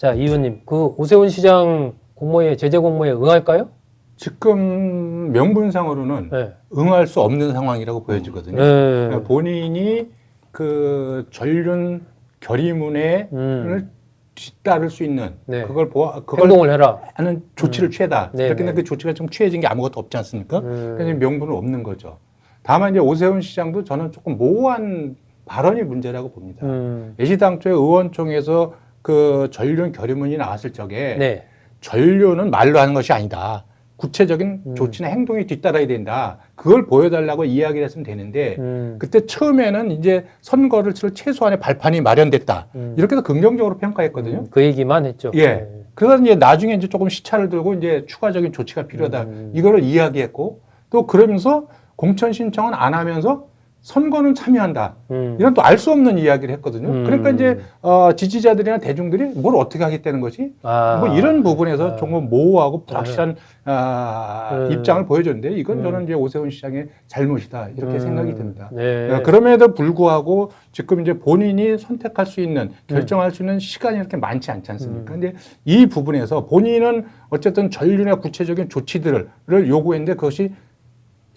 자, 이 의원님, 그 오세훈 시장 공모에, 제재 공모에 응할까요? 지금 명분상으로는 네. 응할 수 없는 상황이라고 보여지거든요. 네. 그러니까 본인이 그 전륜 결의문에 뒤따를 수 있는 네. 그걸 행동을 해라. 하는 조치를 취해다. 네, 이렇게 네. 그 조치가 좀 취해진 게 아무것도 없지 않습니까? 그래서 명분은 없는 거죠. 다만 이제 오세훈 시장도 저는 조금 모호한 발언이 문제라고 봅니다. 예시당초에 의원총회에서 그 전륜 결의문이 나왔을 적에 네. 전륜은 말로 하는 것이 아니다. 구체적인 조치나 행동이 뒤따라야 된다. 그걸 보여달라고 이야기를 했으면 되는데 그때 처음에는 이제 선거를 치를 최소한의 발판이 마련됐다. 이렇게 해서 긍정적으로 평가했거든요. 그 얘기만 했죠. 예. 네. 그래서 이제 나중에 이제 조금 시차를 두고 이제 추가적인 조치가 필요하다. 이거를 이야기했고 또 그러면서 공천 신청은 안 하면서 선거는 참여한다. 이런 또 알 수 없는 이야기를 했거든요. 그러니까 이제 지지자들이나 대중들이 뭘 어떻게 하겠다는 것이 뭐 이런 부분에서 조금 모호하고 불확실한 입장을 보여줬는데 이건 저는 이제 오세훈 시장의 잘못이다 이렇게 생각이 듭니다. 네. 그럼에도 불구하고 지금 이제 본인이 선택할 수 있는 결정할 수 있는 시간이 이렇게 많지 않지 않습니까? 근데 이 부분에서 본인은 어쨌든 전륜의 구체적인 조치들을 요구했는데 그것이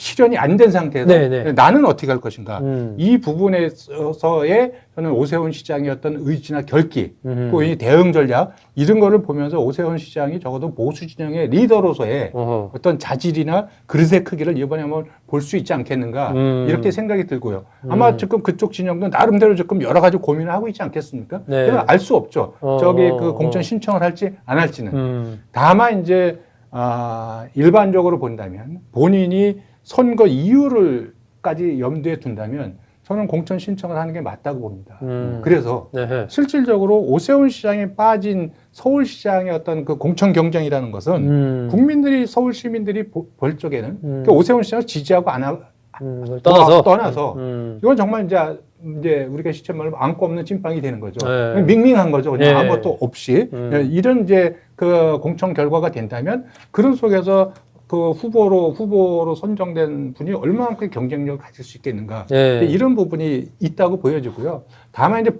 실현이 안 된 상태에서 네네. 나는 어떻게 할 것인가. 이 부분에서의 저는 오세훈 시장의 어떤 의지나 결기, 또 이 대응 전략 이런 거를 보면서 오세훈 시장이 적어도 보수 진영의 리더로서의 어떤 자질이나 그릇의 크기를 이번에 한번 볼 수 있지 않겠는가 이렇게 생각이 들고요. 아마 지금 그쪽 진영도 나름대로 조금 여러 가지 고민을 하고 있지 않겠습니까? 네. 그건 알 수 없죠. 저기 그 공천 신청을 할지 안 할지는. 다만 이제 일반적으로 본다면 본인이 선거 이유를까지 염두에 둔다면 저는 공천 신청을 하는 게 맞다고 봅니다. 그래서 네. 실질적으로 오세훈 시장에 빠진 서울시장의 어떤 그 공천 경쟁이라는 것은 국민들이 서울 시민들이 볼 적에는 그러니까 오세훈 시장을 지지하고 안 떠나서 이건 정말 이제 우리가 시체 말로 안고 없는 찐빵이 되는 거죠. 네. 밍밍한 거죠. 그냥 네. 아무것도 없이 이런 이제 그 공천 결과가 된다면 그런 속에서 그 후보로 선정된 분이 얼마만큼 경쟁력을 가질 수 있겠는가. 네. 이런 부분이 있다고 보여지고요. 다만 이제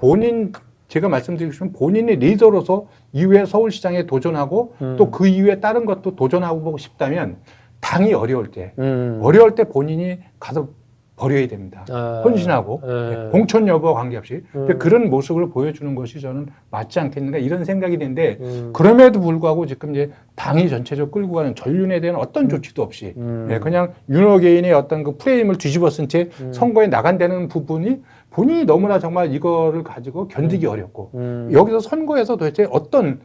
제가 말씀드리고 싶은 본인의 리더로서 이후에 서울시장에 도전하고 또 그 이후에 다른 것도 도전하고 보고 싶다면 당이 어려울 때 본인이 가서 버려야 됩니다. 헌신하고 공천 여부와 관계없이 그런 모습을 보여주는 것이 저는 맞지 않겠는가 이런 생각이 드는데 그럼에도 불구하고 지금 이제 당이 전체적으로 끌고 가는 전륜에 대한 어떤 조치도 없이 그냥 윤호 개인의 어떤 그 프레임을 뒤집어 쓴 채 선거에 나간다는 부분이 본인이 너무나 정말 이거를 가지고 견디기 어렵고 여기서 선거에서 도대체 어떤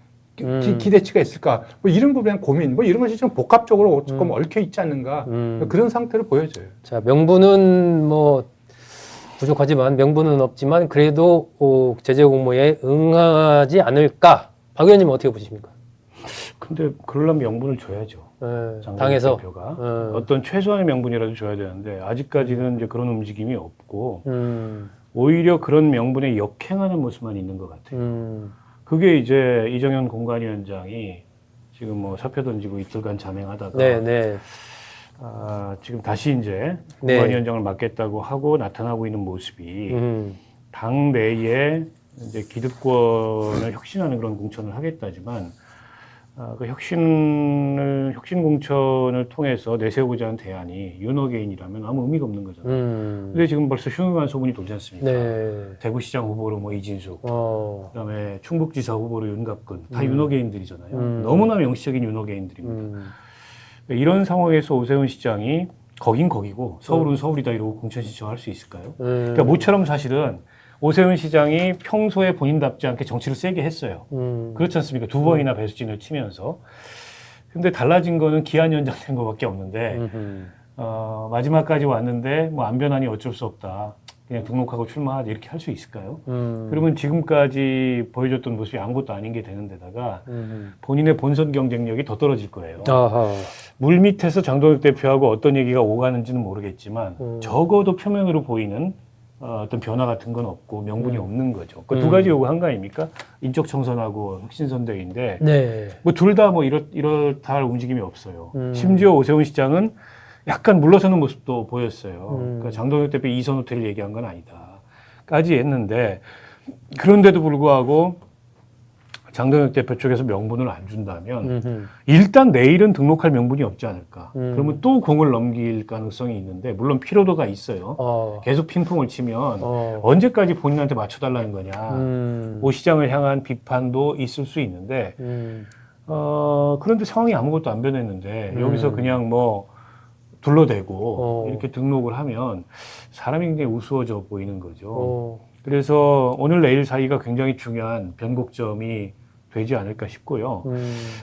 기대치가 있을까? 뭐 이런 부분에 고민, 뭐 이런 것이 좀 복합적으로 조금 얽혀 있지 않는가? 그런 상태를 보여줘요. 자, 명분은 뭐 부족하지만 명분은 없지만 그래도 제재 공모에 응하지 않을까? 박 의원님은 어떻게 보십니까? 근데 그러려면 명분을 줘야죠. 당에서 대표가 어떤 최소한의 명분이라도 줘야 되는데 아직까지는 이제 그런 움직임이 없고 오히려 그런 명분에 역행하는 모습만 있는 것 같아요. 그게 이제 이정현 공관위원장이 지금 뭐 사표 던지고 이틀간 잠행하다가 지금 다시 이제 공관위원장을 맡겠다고 하고 나타나고 있는 모습이 당 내에 이제 기득권을 혁신하는 그런 공천을 하겠다지만 그 혁신 공천을 통해서 내세우고자 하는 대안이 윤호 개인이라면 아무 의미가 없는 거잖아요. 근데 지금 벌써 흉흉한 소문이 돌지 않습니까? 대구시장 후보로 뭐 이진숙, 그다음에 충북지사 후보로 윤갑근, 다 윤호 개인들이잖아요. 너무나 명시적인 윤호 개인들입니다. 이런 상황에서 오세훈 시장이 거긴 거기고 서울은 서울이다 이러고 공천 신청할 수 있을까요? 그러니까 모처럼 사실은 오세훈 시장이 평소에 본인답지 않게 정치를 세게 했어요. 그렇지 않습니까? 2번이나 배수진을 치면서. 근데 달라진 거는 기한 연장된 것밖에 없는데 마지막까지 왔는데 뭐 안 변하니 어쩔 수 없다. 그냥 등록하고 출마하자 이렇게 할 수 있을까요? 그러면 지금까지 보여줬던 모습이 아무것도 아닌 게 되는 데다가 본인의 본선 경쟁력이 더 떨어질 거예요. 물밑에서 장동혁 대표하고 어떤 얘기가 오가는지는 모르겠지만 적어도 표면으로 보이는 어떤 변화 같은 건 없고 명분이 없는 거죠. 그 두 가지 요구 한 거 아닙니까? 인적 청산하고 혁신선대위인데 뭐 둘 다 뭐 이렇다 할 움직임이 없어요. 심지어 오세훈 시장은 약간 물러서는 모습도 보였어요. 그러니까 장동혁 대표 이선 후퇴를 얘기한 건 아니다. 까지 했는데 그런데도 불구하고 장동혁 대표 쪽에서 명분을 안 준다면 일단 내일은 등록할 명분이 없지 않을까. 그러면 또 공을 넘길 가능성이 있는데 물론 피로도가 있어요. 계속 핑퐁을 치면 언제까지 본인한테 맞춰달라는 거냐. 오 시장을 향한 비판도 있을 수 있는데 그런데 상황이 아무것도 안 변했는데 여기서 그냥 뭐 둘러대고 이렇게 등록을 하면 사람이 굉장히 우스워져 보이는 거죠. 그래서 오늘 내일 사이가 굉장히 중요한 변곡점이 되지 않을까 싶고요.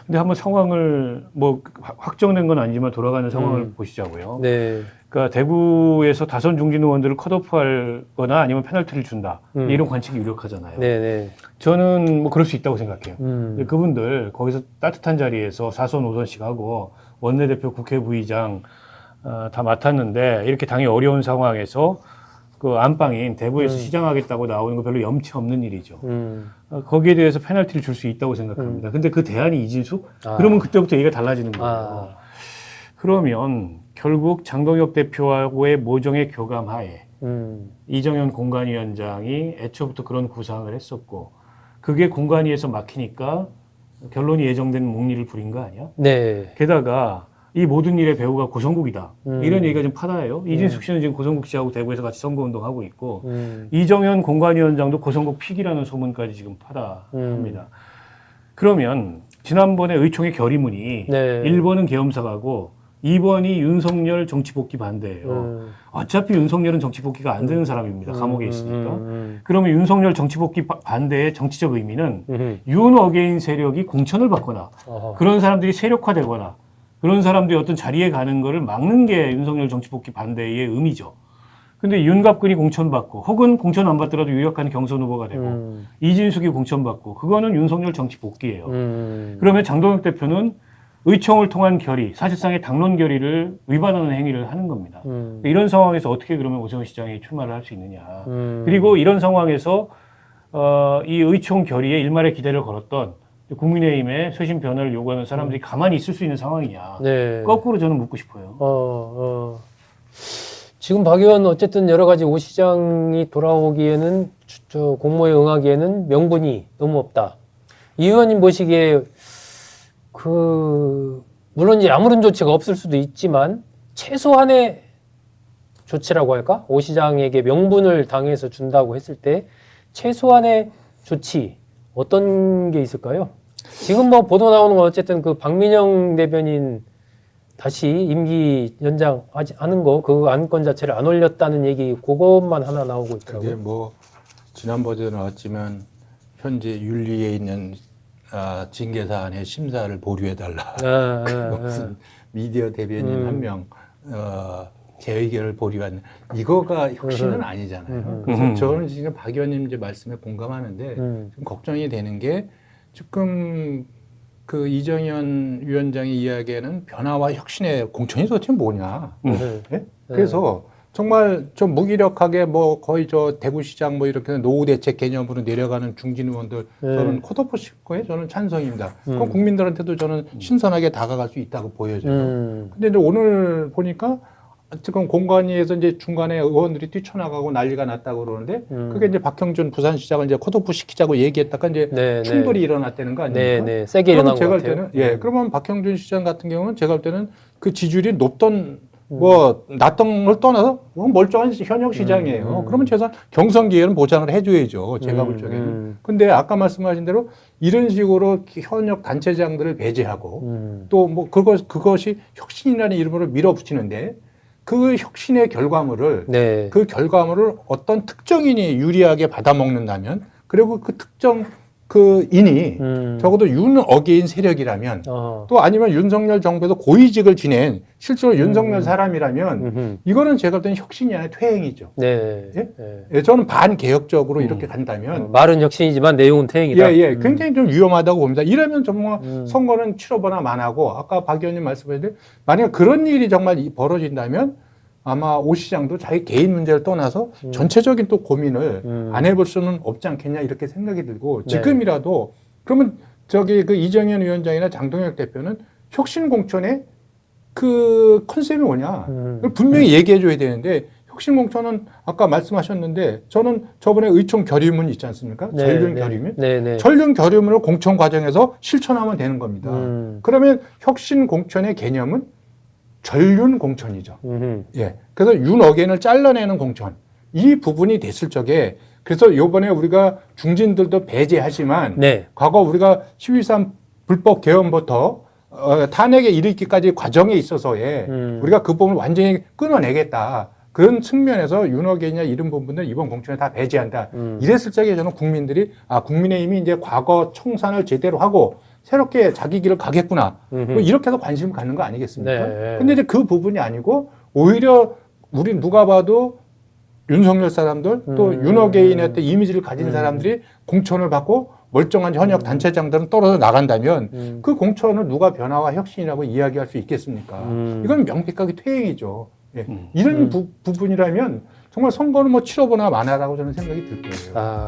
근데 한번 상황을 뭐 확정된 건 아니지만 돌아가는 상황을 보시자고요. 네. 그러니까 대구에서 다선 중진 의원들을 컷오프하거나 아니면 페널티를 준다. 이런 관측이 유력하잖아요. 네네. 저는 뭐 그럴 수 있다고 생각해요. 근데 그분들 거기서 따뜻한 자리에서 4선 5선씩 하고 원내대표 국회 부의장 다 맡았는데 이렇게 당이 어려운 상황에서 그 안방인 대구에서 시장하겠다고 나오는 거 별로 염치 없는 일이죠. 거기에 대해서 페널티를 줄 수 있다고 생각합니다. 근데 그 대안이 이진숙? 그러면 그때부터 얘기가 달라지는 거예요. 그러면 결국 장동혁 대표하고의 모종의 교감하에 이정현 공관위원장이 애초부터 그런 구상을 했었고 그게 공관위에서 막히니까 결론이 예정된 목리를 부린 거 아니야? 네. 게다가 이 모든 일의 배우가 고성국이다. 이런 얘기가 좀 파다해요. 이진숙 씨는 지금 고성국 씨하고 대구에서 같이 선거운동하고 있고 이정현 공관위원장도 고성국 픽이라는 소문까지 지금 파다합니다. 그러면 지난번에 의총의 결의문이 네. 1번은 계엄사가고 2번이 윤석열 정치복귀 반대예요. 어차피 윤석열은 정치복귀가 안 되는 사람입니다. 감옥에 있으니까. 그러면 윤석열 정치복귀 반대의 정치적 의미는 윤 어게인 세력이 공천을 받거나 그런 사람들이 세력화되거나 그런 사람들이 어떤 자리에 가는 거를 막는 게 윤석열 정치복귀 반대의 의미죠. 근데 윤갑근이 공천받고 혹은 공천 안 받더라도 유력한 경선 후보가 되고 이진숙이 공천받고 그거는 윤석열 정치복귀예요. 그러면 장동혁 대표는 의총을 통한 결의, 사실상의 당론 결의를 위반하는 행위를 하는 겁니다. 이런 상황에서 어떻게 그러면 오세훈 시장이 출마를 할 수 있느냐. 그리고 이런 상황에서 이 의총 결의에 일말의 기대를 걸었던 국민의힘의 쇄신 변화를 요구하는 사람들이 가만히 있을 수 있는 상황이냐. 네. 거꾸로 저는 묻고 싶어요. 지금 박 의원 어쨌든 여러 가지 오 시장이 돌아오기에는 저 공모에 응하기에는 명분이 너무 없다. 이 의원님 보시기에 물론 이제 아무런 조치가 없을 수도 있지만 최소한의 조치라고 할까? 오 시장에게 명분을 당해서 준다고 했을 때 최소한의 조치 어떤 게 있을까요? 지금 뭐 보도 나오는 건 어쨌든 그 박민영 대변인 다시 임기 연장하는 거 그 안건 자체를 안 올렸다는 얘기 그것만 하나 나오고 있더라고요. 그게 뭐 지난번에도 나왔지만 현재 윤리에 있는 징계 사안의 심사를 보류해달라. 무슨 미디어 대변인 한 명 제 의견을 보류한 이거가 혁신은 아니잖아요. 그래서 저는 지금 박 의원님 이제 말씀에 공감하는데 좀 걱정이 되는 게 지금 그 이정현 위원장이 이야기하는 변화와 혁신의 공천이 도대체 뭐냐. 네? 그래서 정말 좀 무기력하게 뭐 거의 저 대구시장 뭐 이렇게 노후 대책 개념으로 내려가는 중진 의원들 저는 컷오프 거에 저는 찬성입니다. 그럼 국민들한테도 저는 신선하게 다가갈 수 있다고 보여져요. 근데 이제 오늘 보니까 지금 공관위에서 이제 중간에 의원들이 뛰쳐나가고 난리가 났다고 그러는데 그게 이제 박형준 부산시장을 이제 컷오프 시키자고 얘기했다가 이제 충돌이 일어났다는 거 아닙니까? 네, 세게 일어난 것 같아요. 그러면 박형준 시장 같은 경우는 제가 볼 때는 그 지지율이 높던 뭐 낮던 걸 떠나서 멀쩡한 현역 시장이에요. 그러면 최소한 경선 기회는 보장을 해줘야죠. 제가 볼 적에는. 근데 아까 말씀하신 대로 이런 식으로 현역 단체장들을 배제하고 또 뭐 그것이 혁신이라는 이름으로 밀어붙이는데 그 혁신의 결과물을 그 결과물을 어떤 특정인이 유리하게 받아먹는다면 그리고 그 특정 그 인이 적어도 윤 어게인 세력이라면 또 아니면 윤석열 정부에서 고위직을 지낸 실제로 윤석열 사람이라면 이거는 제가 볼 때는 혁신이 아니라 퇴행이죠. 저는 반개혁적으로 이렇게 간다면 말은 혁신이지만 내용은 퇴행이다. 굉장히 좀 위험하다고 봅니다. 이러면 정말 선거는 치러보나 만하고 아까 박 의원님 말씀하셨는데 만약에 그런 일이 정말 벌어진다면 아마 오 시장도 자기 개인 문제를 떠나서 전체적인 또 고민을 안 해볼 수는 없지 않겠냐 이렇게 생각이 들고 지금이라도 그러면 저기 그 이정현 위원장이나 장동혁 대표는 혁신 공천의 그 컨셉이 뭐냐 분명히 얘기해 줘야 되는데 혁신공천은 아까 말씀하셨는데 저는 저번에 의총 결의문 있지 않습니까? 네, 전륜 네. 결의문. 네, 네. 전륜 결의문을 공천 과정에서 실천하면 되는 겁니다. 그러면 혁신공천의 개념은 전륜 공천이죠. 예. 그래서 윤어겐을 잘라내는 공천. 이 부분이 됐을 적에 그래서 요번에 우리가 중진들도 배제하지만 네. 과거 우리가 12.3 불법 개헌부터 탄핵에 이르기까지 과정에 있어서의 우리가 그 부분을 완전히 끊어내겠다. 그런 측면에서 윤어겐이나 이런 부분들 이번 공천에 다 배제한다. 이랬을 적에 저는 국민들이 국민의힘이 이제 과거 청산을 제대로 하고 새롭게 자기 길을 가겠구나. 뭐 이렇게 해서 관심을 갖는 거 아니겠습니까? 네. 근데 이제 그 부분이 아니고 오히려 우리 누가 봐도 윤석열 사람들 또 윤어게인의 어떤 이미지를 가진 사람들이 공천을 받고 멀쩡한 현역 단체장들은 떨어져 나간다면 그 공천을 누가 변화와 혁신이라고 이야기할 수 있겠습니까? 이건 명백하게 퇴행이죠. 예. 이런 부분이라면 정말 선거는 뭐 치러보나 마나라고 저는 생각이 들 거예요.